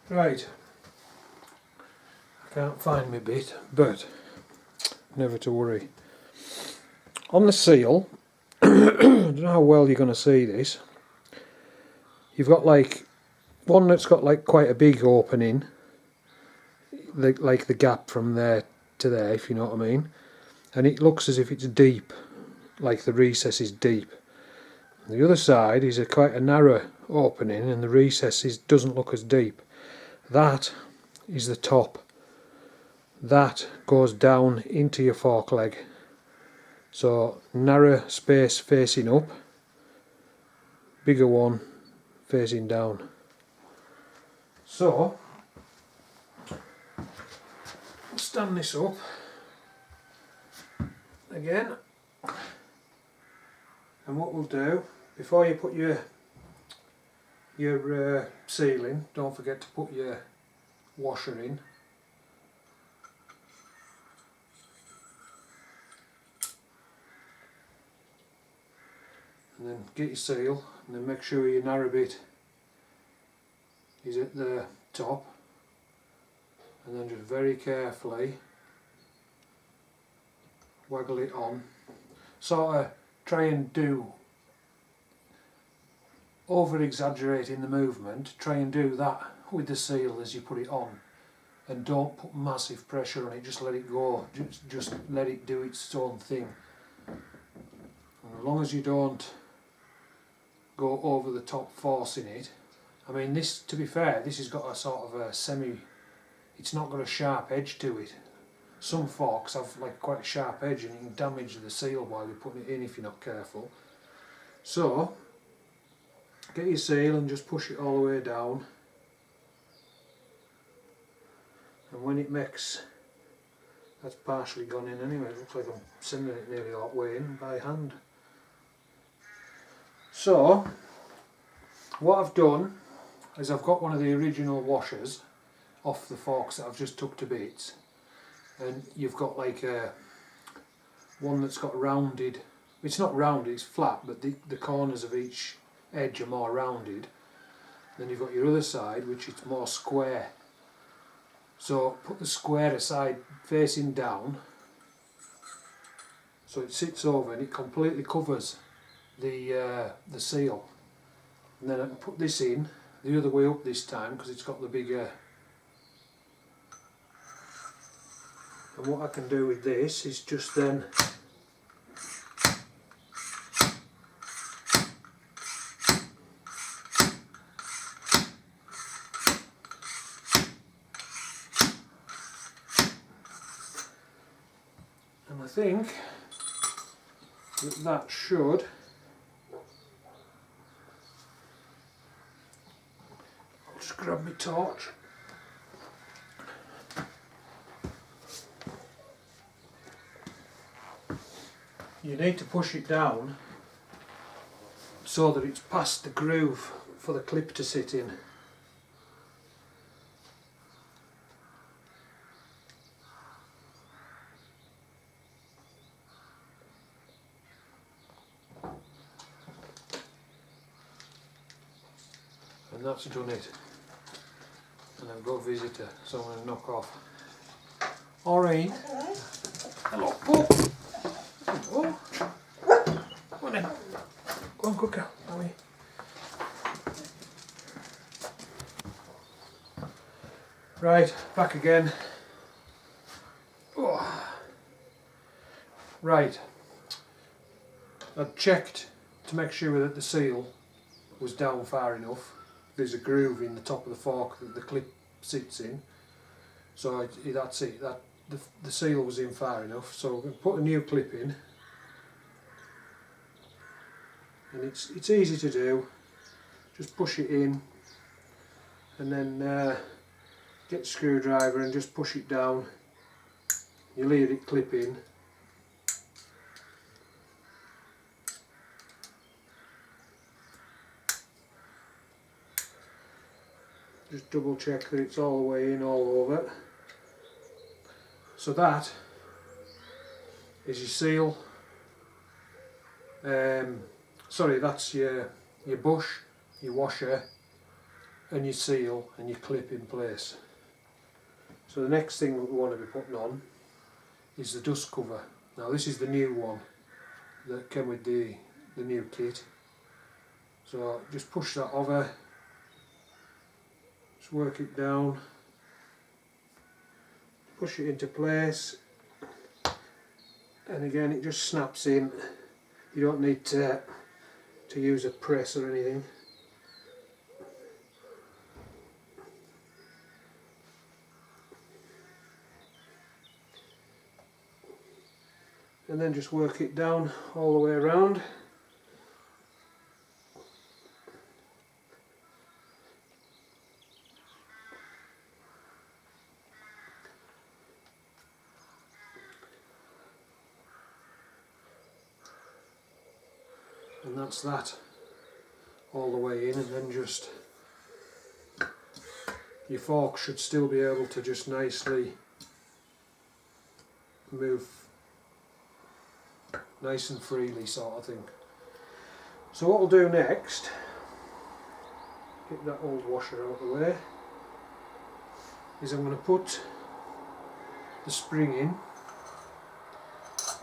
Right, I can't find my bit, but never to worry. On the seal, I don't know how well you're going to see this, you've got like one that's got like quite a big opening, like the gap from there to there, if you know what I mean, and it looks as if it's deep, like the recess is deep. The other side is quite a narrow opening and the recess doesn't look as deep. That is the top. That goes down into your fork leg. So narrow space facing up, bigger one facing down. So stand this up again, and what we'll do, before you put your seal in, don't forget to put your washer in. And then get your seal, and then make sure your narrow bit is at the top, and then just very carefully waggle it on. Sort of try and do, over exaggerating the movement, try and do that with the seal as you put it on, and don't put massive pressure on it, just let it go, just let it do its own thing. And as long as you don't go over the top forcing it. I mean, this, to be fair, this has got a sort of a it's not got a sharp edge to it. Some forks have like quite a sharp edge and you can damage the seal while you're putting it in if you're not careful. So get your seal and just push it all the way down, and when it makes, that's partially gone in anyway, it looks like I'm sending it nearly all the way in by hand. So what I've done is I've got one of the original washers off the forks that I've just took to bits, and you've got like one that's got rounded, it's not rounded, it's flat, but the corners of each edge are more rounded. Then you've got your other side which is more square. So put the square side facing down so it sits over and it completely covers the seal. And then I can put this in the other way up this time because it's got the bigger. And what I can do with this is just then and I think that should just grab my torch. You need to push it down so that it's past the groove for the clip to sit in. And that's done it. And I've got a visitor, so I'm going to knock off. Alright. Hello, Paul. Oh. Come on then. Go on, Cooker. Away. Right, back again. Oh. Right. I've checked to make sure that the seal was down far enough. There's a groove in the top of the fork that the clip sits in. So that's it. The seal was in far enough. So I'm going to put a new clip in. And it's easy to do. Just push it in, and then get the screwdriver and just push it down. You leave it clip in. Just double check that it's all the way in, all over. So that is your seal. Sorry, that's your bush, your washer, and you seal and you clip in place. So the next thing that we want to be putting on is the dust cover. Now this is the new one that came with the new kit. So just push that over, just work it down, push it into place, and again it just snaps in. You don't need to use a press or anything. And then just work it down all the way around. And that's that all the way in, and then just your fork should still be able to just nicely move nice and freely, sort of thing. So what we'll do next, get that old washer out of the way, is I'm going to put the spring in.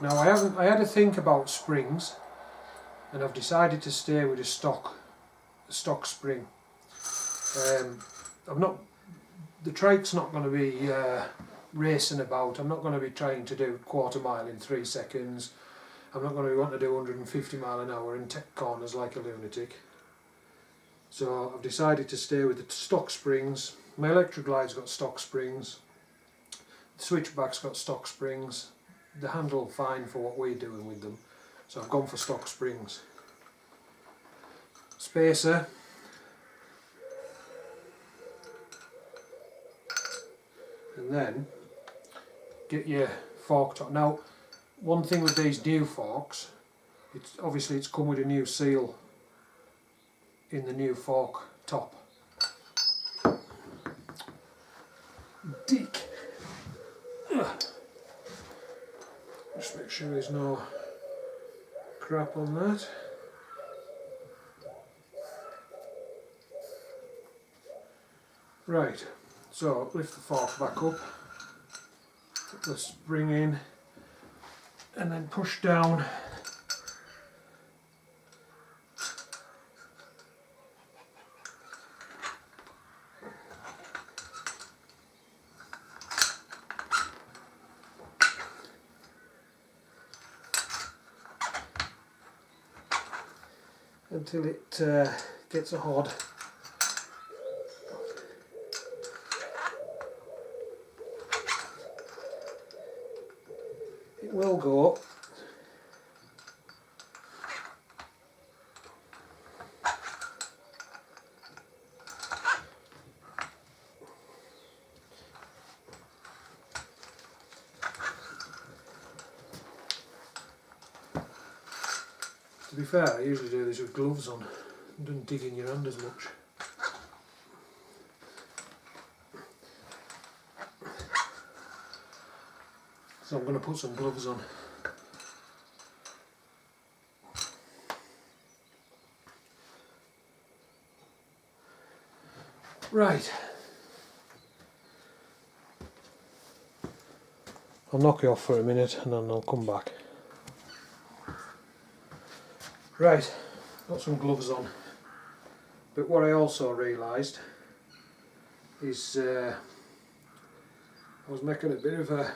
Now I had to think about springs, and I've decided to stay with a stock spring. The Trike's not going to be racing about. I'm not going to be trying to do quarter mile in 3 seconds. I'm not going to want to do 150 mile an hour and take corners like a lunatic. So I've decided to stay with the stock springs. My electric glide's got stock springs. The switchback's got stock springs. They handle fine for what we're doing with them. So I've gone for stock springs. Spacer. And then get your fork top. Now, one thing with these new forks, it's come with a new seal in the new fork top. Dick. Just make sure there's no crap on that. Right, so lift the fork back up, put the spring in, and then push down. Until it gets a hod. It will go. To be fair, I usually do this with gloves on. It doesn't dig in your hand as much. So I'm going to put some gloves on. Right. I'll knock you off for a minute and then I'll come back. Right, got some gloves on. But what I also realised is I was making a bit of a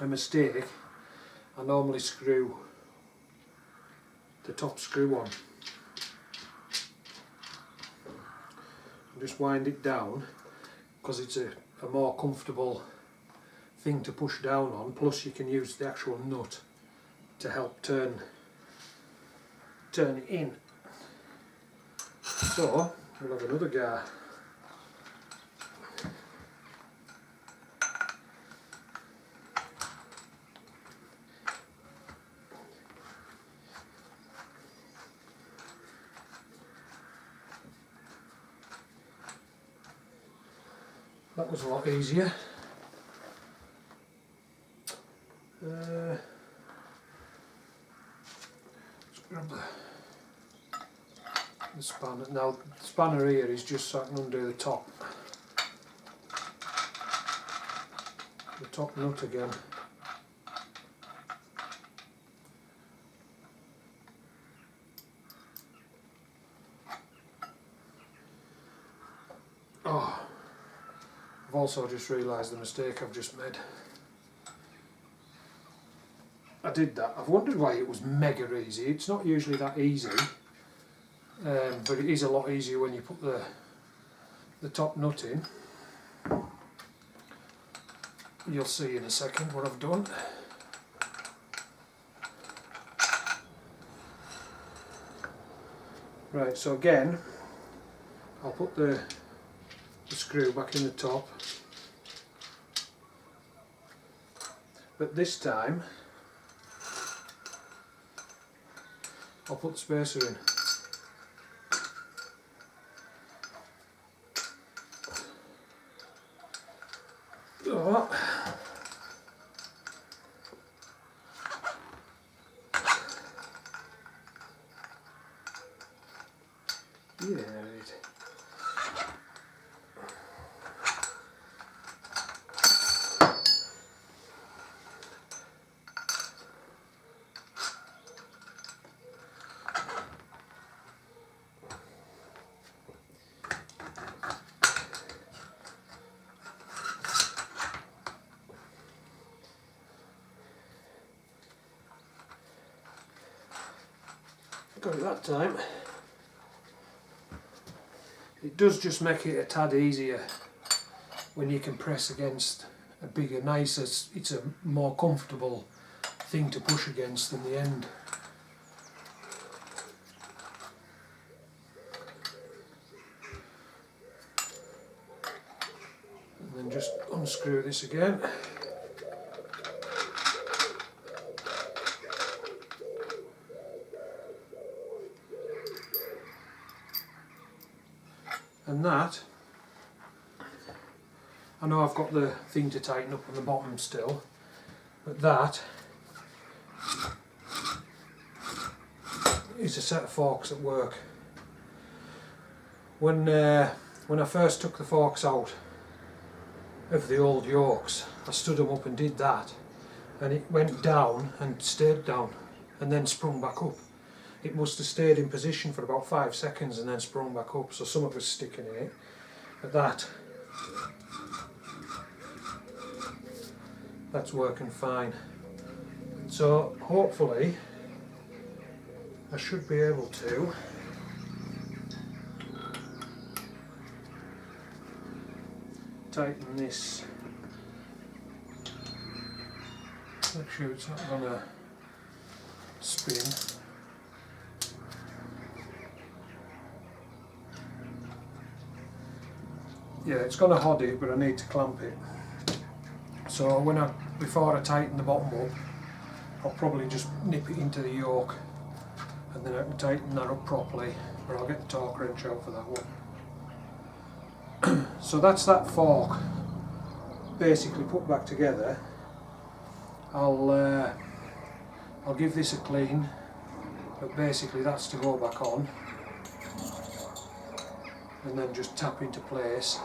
mistake. I normally screw the top screw on. And just wind it down because it's a more comfortable thing to push down on, plus you can use the actual nut to help turn it in. So we'll have another go. That was a lot easier. Let's grab the the spanner. Now the spanner here is just so I can undo the top nut again. Oh, I've also just realised the mistake I've just made. I did that. I've wondered why it was mega easy. It's not usually that easy, but it is a lot easier when you put the top nut in. You'll see in a second what I've done. Right, so again, I'll put the screw back in the top, but this time I'll put the spacer in. Oh. Yeah, right. Got it that time. It does just make it a tad easier when you can press against a bigger, nicer, it's a more comfortable thing to push against than the end. And then just unscrew this again. And that, I know I've got the thing to tighten up on the bottom still, but that is a set of forks that work. When I first took the forks out of the old yokes, I stood them up and did that, and it went down and stayed down and then sprung back up. It must have stayed in position for about 5 seconds and then sprung back up, so some of it was sticking in it. But that's working fine. So hopefully I should be able to tighten this. Make sure it's not going to spin. Yeah, it's got a hoddy, but I need to clamp it. So before I tighten the bottom up, I'll probably just nip it into the yoke, and then I can tighten that up properly, or I'll get the torque wrench out for that one. So that's that fork basically put back together. I'll give this a clean, but basically that's to go back on, and then just tap into place.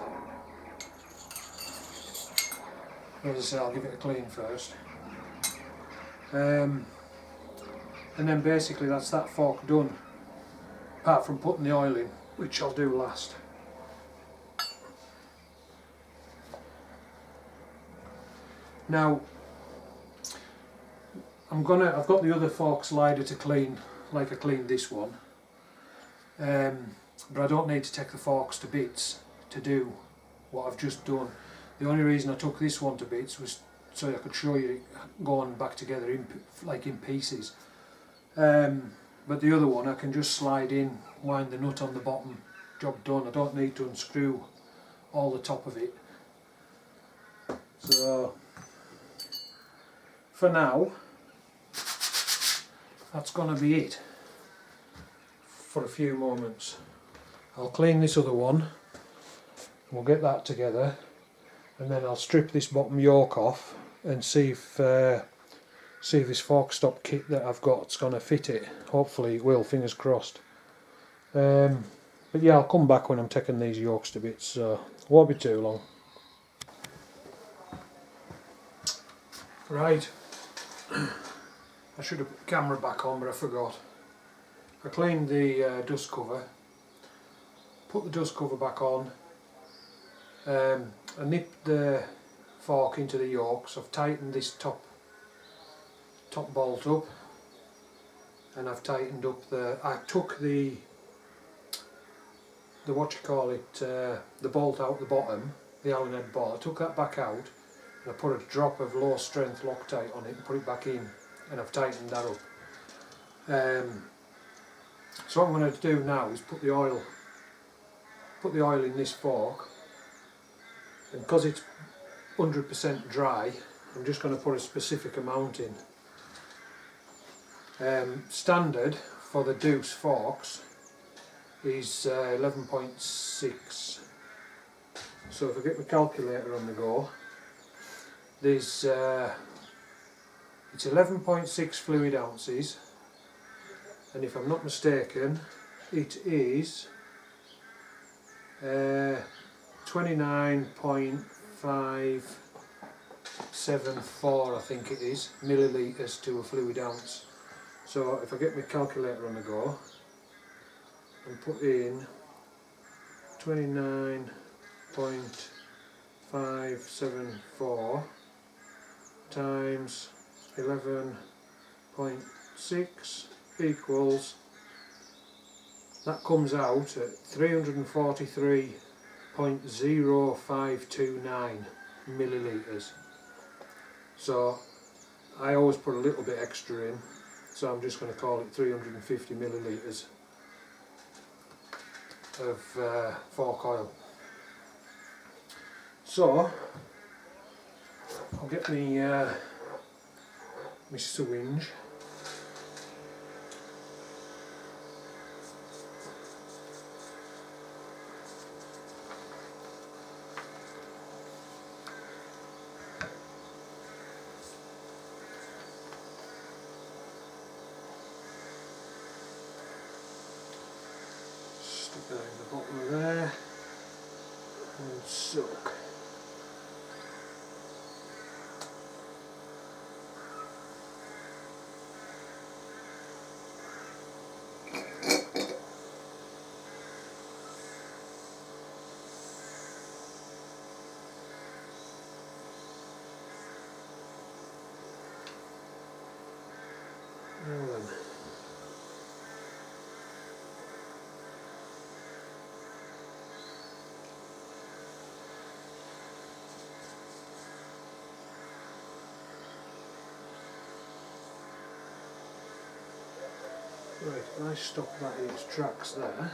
As I say, I'll give it a clean first. And then basically that's that fork done, apart from putting the oil in, which I'll do last. Now I've got the other fork slider to clean like I cleaned this one, but I don't need to take the forks to bits to do what I've just done. The only reason I took this one to bits was so I could show you it going back together in pieces. But the other one I can just slide in, wind the nut on the bottom, job done. I don't need to unscrew all the top of it. So for now, that's going to be it for a few moments. I'll clean this other one, we'll get that together, and then I'll strip this bottom yoke off and see if this fork stop kit that I've got is going to fit it. Hopefully it will, fingers crossed. But yeah, I'll come back when I'm taking these yokes to bits, so it won't be too long. Right, I should have put the camera back on, but I forgot. I cleaned the dust cover, put the dust cover back on, I nipped the fork into the yokes. I've tightened this top bolt up, and I've tightened up I took the what you call it, the bolt out the bottom, the Allen head bolt. I took that back out and I put a drop of low strength Loctite on it and put it back in, and I've tightened that up. So what I'm going to do now is put the oil in this fork, and because it's 100% dry, I'm just going to put a specific amount in. Standard for the Deuce forks is 11.6. So if I get my calculator on the go, there's it's 11.6 fluid ounces, and if I'm not mistaken, it is 29.574, I think it is, millilitres to a fluid ounce. So if I get my calculator on the go and put in 29.574 times 11.6 equals, that comes out at 343.0529 millilitres. So I always put a little bit extra in, so I'm just going to call it 350 millilitres of fork oil. So I'll get my syringe. Stick that in the bottom of there and soak. Now then. Right, if I stop that in its tracks there,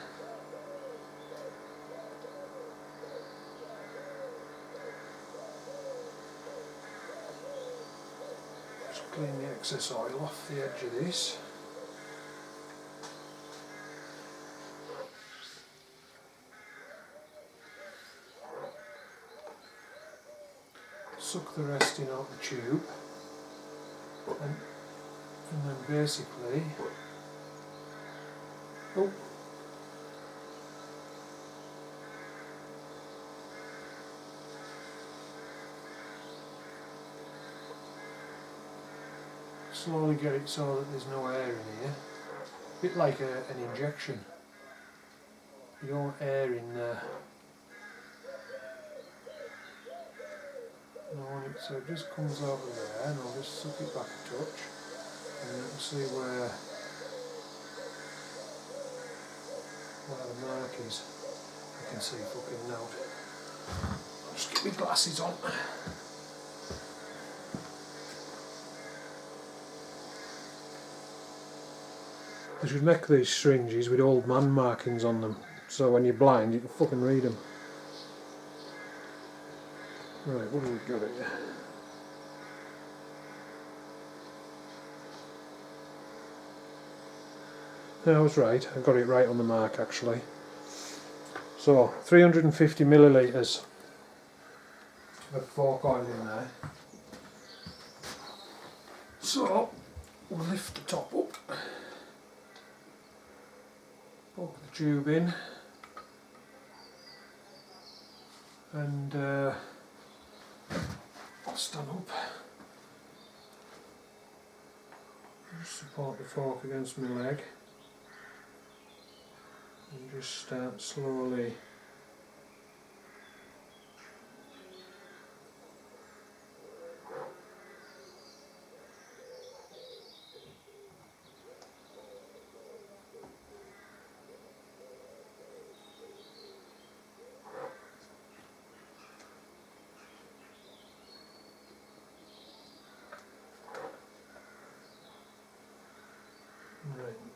just clean the excess oil off the edge of this. Suck the rest in out the tube, and then basically, oh, slowly get it so that there's no air in here, a bit like an injection. You don't want air in there. So it just comes out of there, and I'll just suck it back a touch, and you can see where the mark is. I can see fucking now. I'll just get my glasses on. They should make these syringes with old man markings on them, so when you're blind you can fucking read them. Right, what have we got here? I was right, I got it right on the mark actually. So 350 millilitres of fork oil in there. So we'll lift the top up. Plug the tube in and I'll stand up. Just support the fork against my leg and just start slowly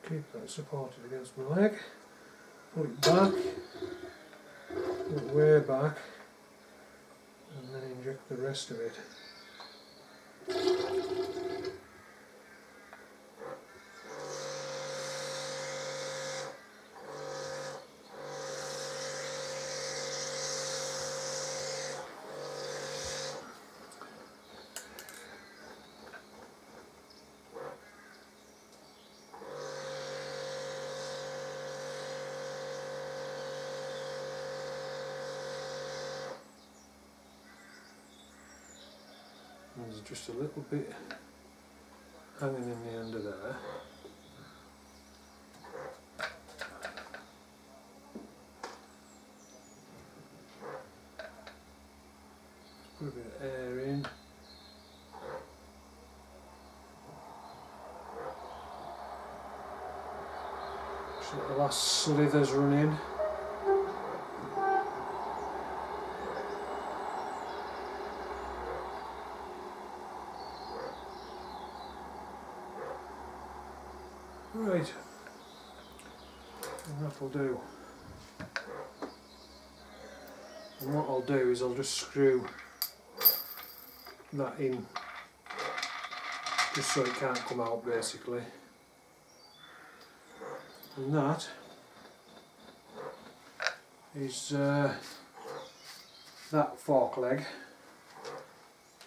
keep that supported against my leg, pull it back, pull it way back, and then inject the rest of it. There's just a little bit hanging in the end of there. Put a bit of air in. Just let the last slithers run in. Right, and that'll do. And what I'll do is I'll just screw that in, just so it can't come out basically. And that is that fork leg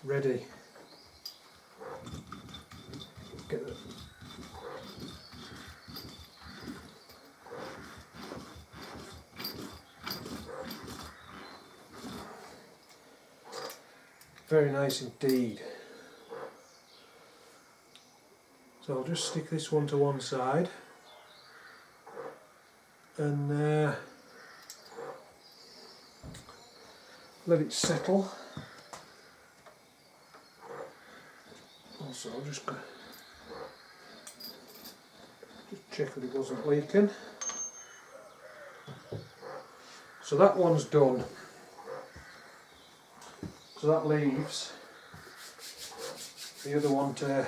ready. Get the very nice indeed. So I'll just stick this one to one side and let it settle. Also I'll just check that it wasn't leaking. So that one's done. So that leaves the other one to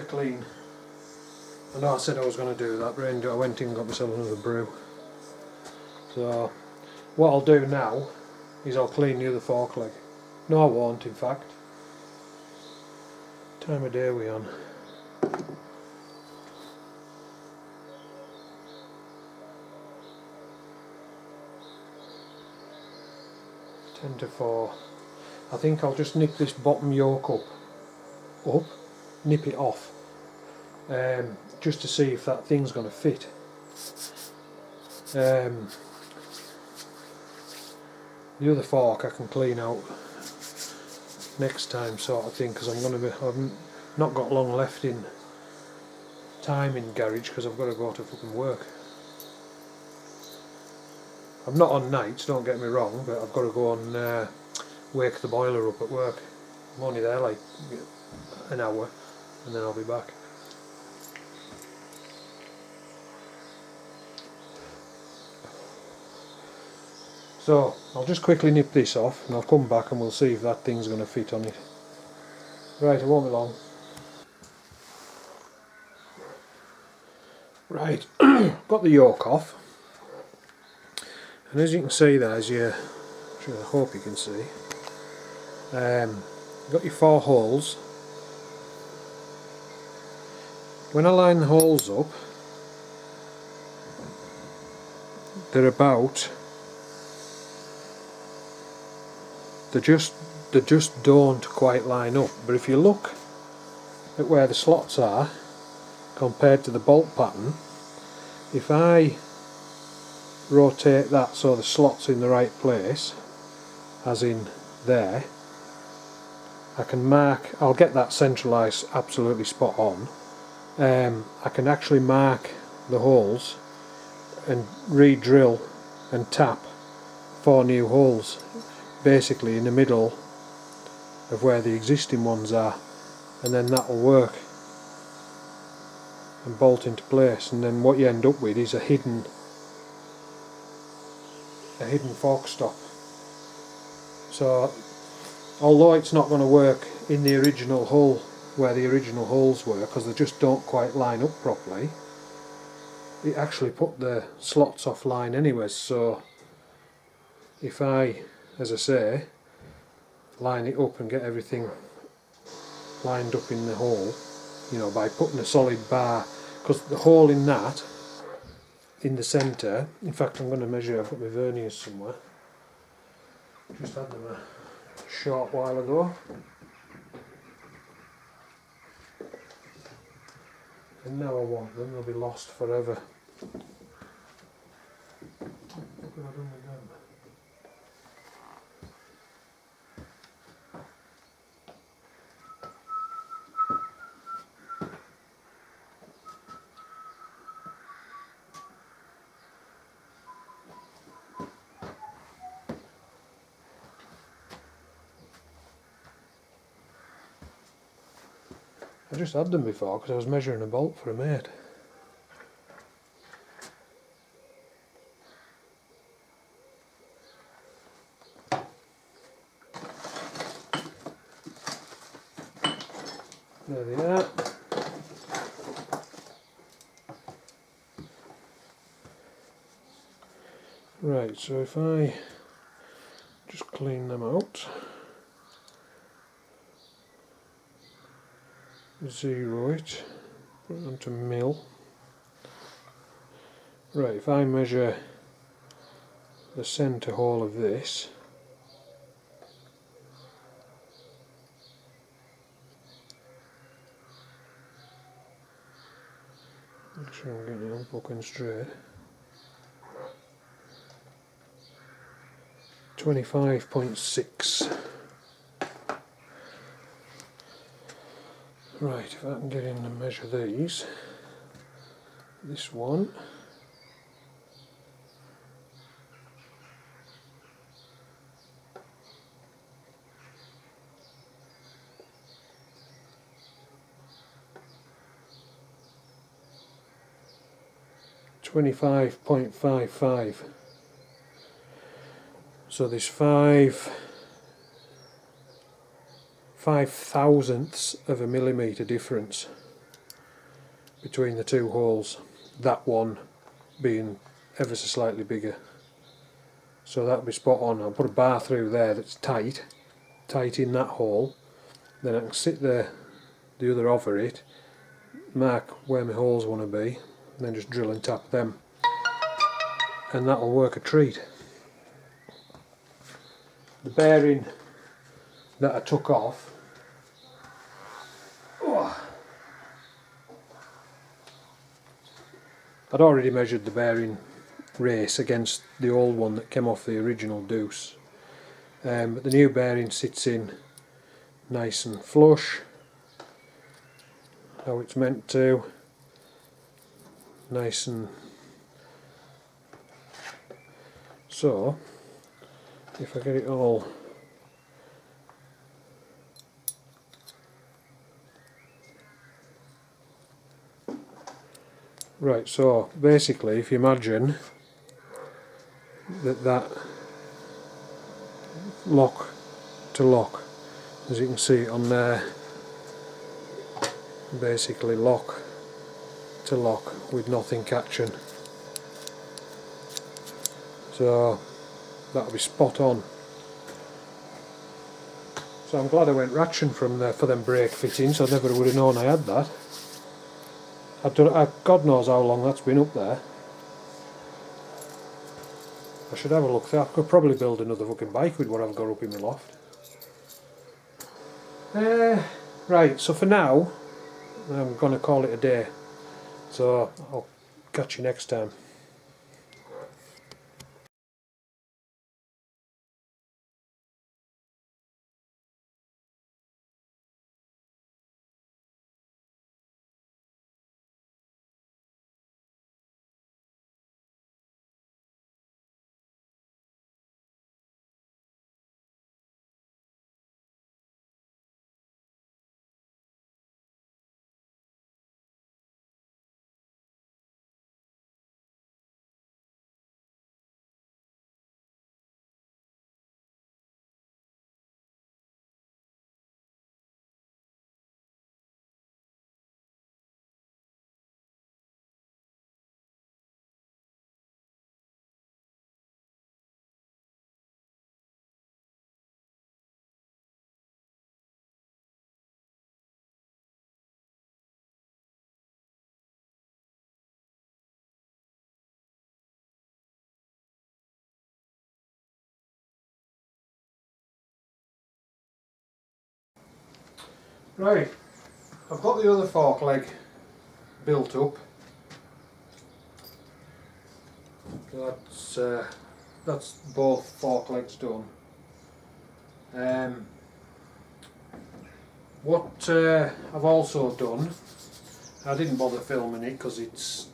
clean. I know I said I was going to do that, but I went in and got myself another brew. So what I'll do now is I'll clean the other fork leg. No, I won't, in fact. Time of day are we on? Ten to 4. I think I'll just nip this bottom yoke up, nip it off, just to see if that thing's going to fit. The other fork I can clean out next time, sort of thing, because I've not got long left in time in garage because I've got to go to fucking work. I'm not on nights, don't get me wrong, but I've got to go and wake the boiler up at work. I'm only there like an hour and then I'll be back. So I'll just quickly nip this off and I'll come back and we'll see if that thing's going to fit on it. Right, it won't be long. Right, got the yoke off. And as you can see there, I hope you can see, you've got your 4 holes. When I line the holes up, they're just don't quite line up. But if you look at where the slots are compared to the bolt pattern, if I rotate that so the slot's in the right place, as in there, I can mark, I'll get that centralised absolutely spot on. I can actually mark the holes and re-drill and tap 4 new holes basically in the middle of where the existing ones are, and then that will work and bolt into place, and then what you end up with is a hidden fork stop. So although it's not going to work in the original hole where the original holes were because they just don't quite line up properly, it actually put the slots offline anyway. So if I, as I say, line it up and get everything lined up in the hole, you know, by putting a solid bar, because the hole in that, in the centre, in fact I'm going to measure, I've got my verniers somewhere, just had them a short while ago, and now I want them, they'll be lost forever. What have I done with them? I just had them before because I was measuring a bolt for a mate. There they are. Right, so if I just clean them out, zero it, put it onto mil. Right, if I measure the centre hole of this, make sure I'm getting it all fucking straight, 25.6. Right, if I can get in and measure these, this one, .55. So there's 5/1000ths of a millimetre difference between the two holes, that one being ever so slightly bigger. So that'll be spot on. I'll put a bar through there that's tight in that hole, then I can sit the other over it, mark where my holes want to be, and then just drill and tap them, and that'll work a treat. The bearing that I took off, I'd already measured the bearing race against the old one that came off the original Deuce, but the new bearing sits in nice and flush, how it's meant to, nice and so. If I get it all right, so basically if you imagine that lock to lock, as you can see on there, basically lock to lock with nothing catching, so that'll be spot on. So I'm glad I went ratcheting from there for them brake fittings. I never would have known I had that. God knows how long that's been up there. I should have a look there. I could probably build another fucking bike with what I've got up in my loft. Right, so for now I'm going to call it a day. So I'll Catch you next time. Right, I've got the other fork leg built up. That's both fork legs done. What I've also done, I didn't bother filming it because it's,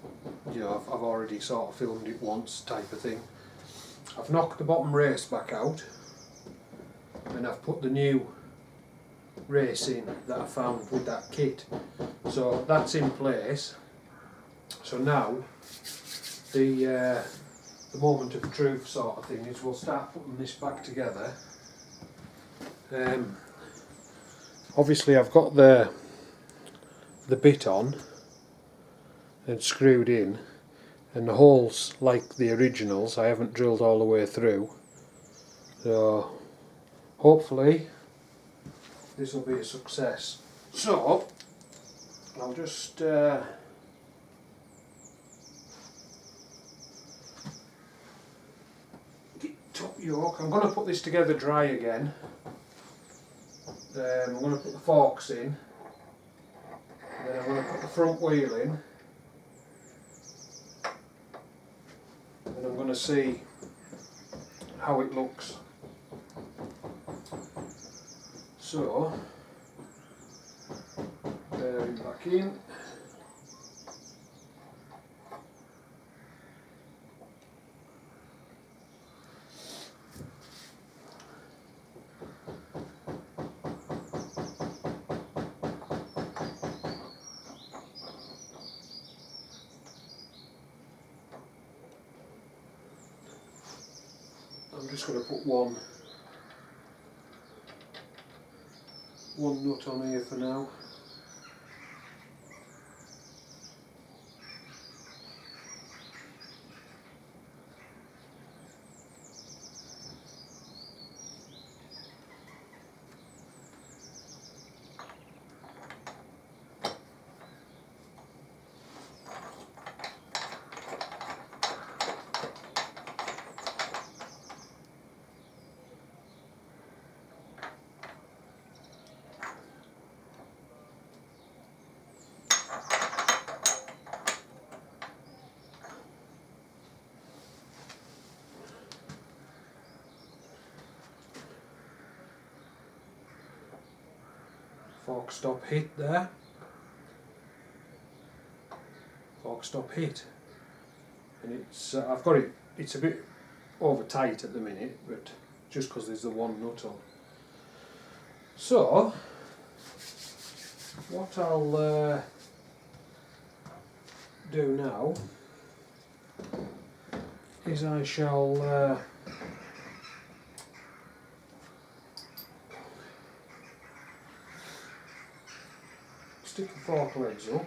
you know, I've already sort of filmed it once type of thing. I've knocked the bottom race back out and I've put the new race in that I found with that kit. So that's in place. So now the moment of truth sort of thing is we'll start putting this back together. Obviously I've got the bit on and screwed in, and the holes, like the originals, I haven't drilled all the way through, so hopefully this will be a success. So I'll just top yoke. I'm going to put this together dry again. I'm going to put the forks in, and then I'm going to put the front wheel in, and I'm going to see how it looks. So, bearing back in. I'm just going to put one nut on here for now. Fork stop hit there. Fork stop hit. And it's I've got it, it's a bit over tight at the minute, but just because there's the one nut on. So what I'll do now is I shall stick the fork legs up.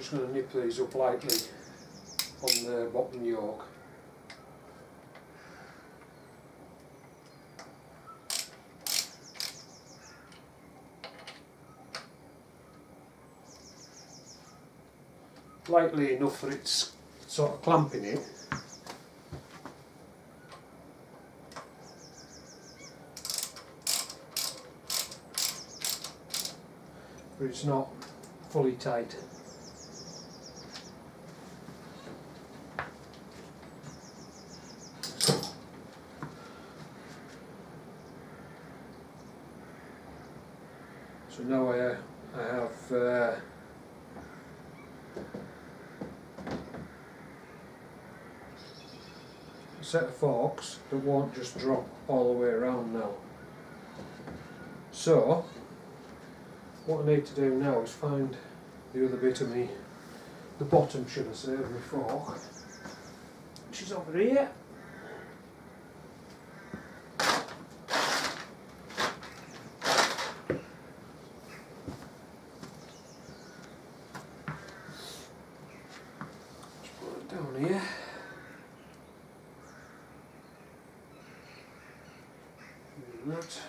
just going to nip these up lightly on the bottom yoke. Lightly enough that it's sort of clamping it. But it's not fully tight. So now I have a set of forks that won't just drop all the way around now. So what I need to do now is find the other bit of me, the bottom should I say, of my fork, which is over here. Just put it down here. That.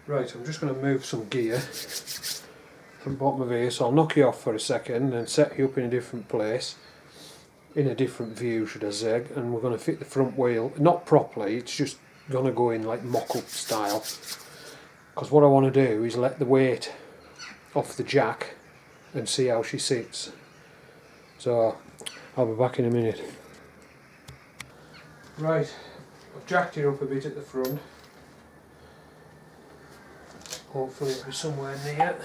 Right, I'm just going to move some gear from the bottom of here, so I'll knock you off for a second and set you up in a different place, in a different view should I say, and we're going to fit the front wheel, not properly, it's just going to go in like mock-up style, because what I want to do is let the weight off the jack and see how she sits. So I'll be back in a minute. Right, I've jacked her up a bit at the front. Hopefully it'll be somewhere near.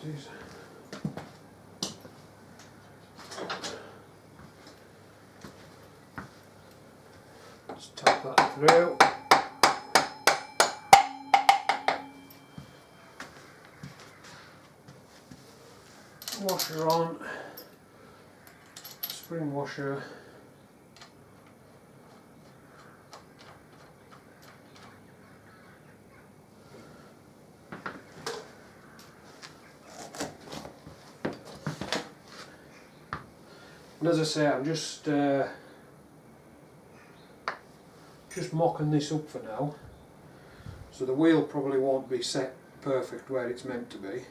Geez. Just tap that through. Washer on, spring washer. And as I say, I'm just mocking this up for now, so the wheel probably won't be set perfect where it's meant to be.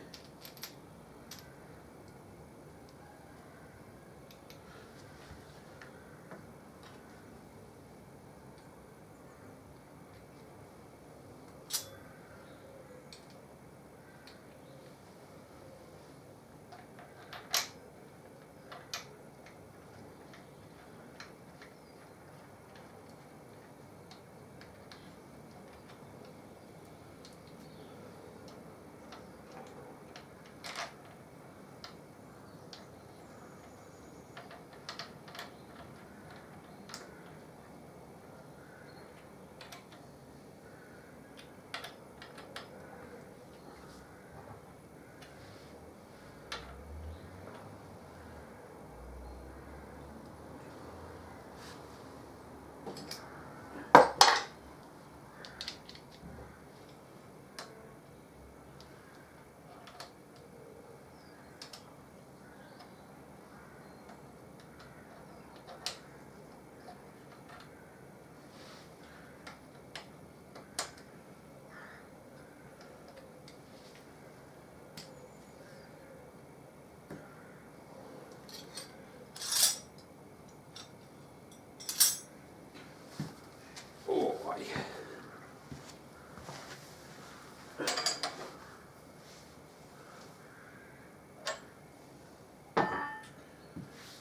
Oh,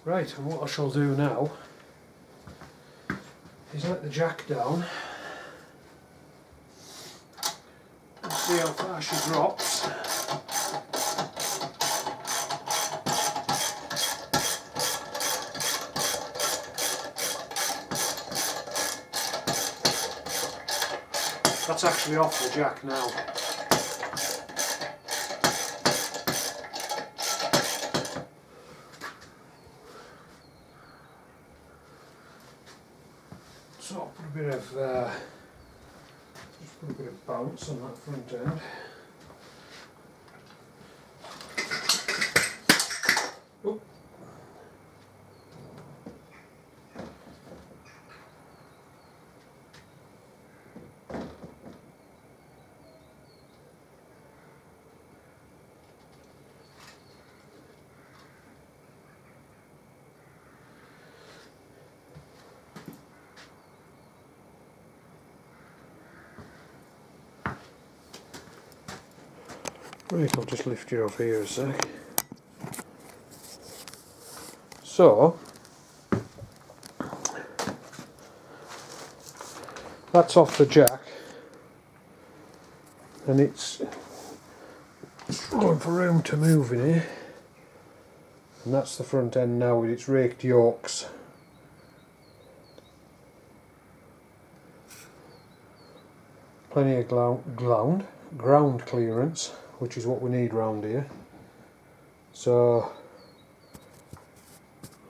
right, and what I shall do now is let the jack down and see how far she drops. That's actually off the jack now. So I'll put a bit of just put a bit of bounce on that front end. Oh. Right, I'll just lift you off here a sec. So, that's off the jack, and it's going for room to move in here. And that's the front end now with its raked yokes. Plenty of ground clearance, which is what we need round here. So,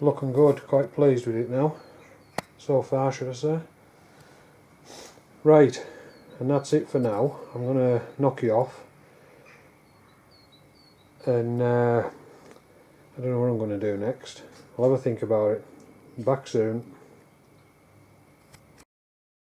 looking good, quite pleased with it now. So far, should I say. Right, and that's it for now. I'm going to knock you off. And I don't know what I'm going to do next. I'll have a think about it. Back soon.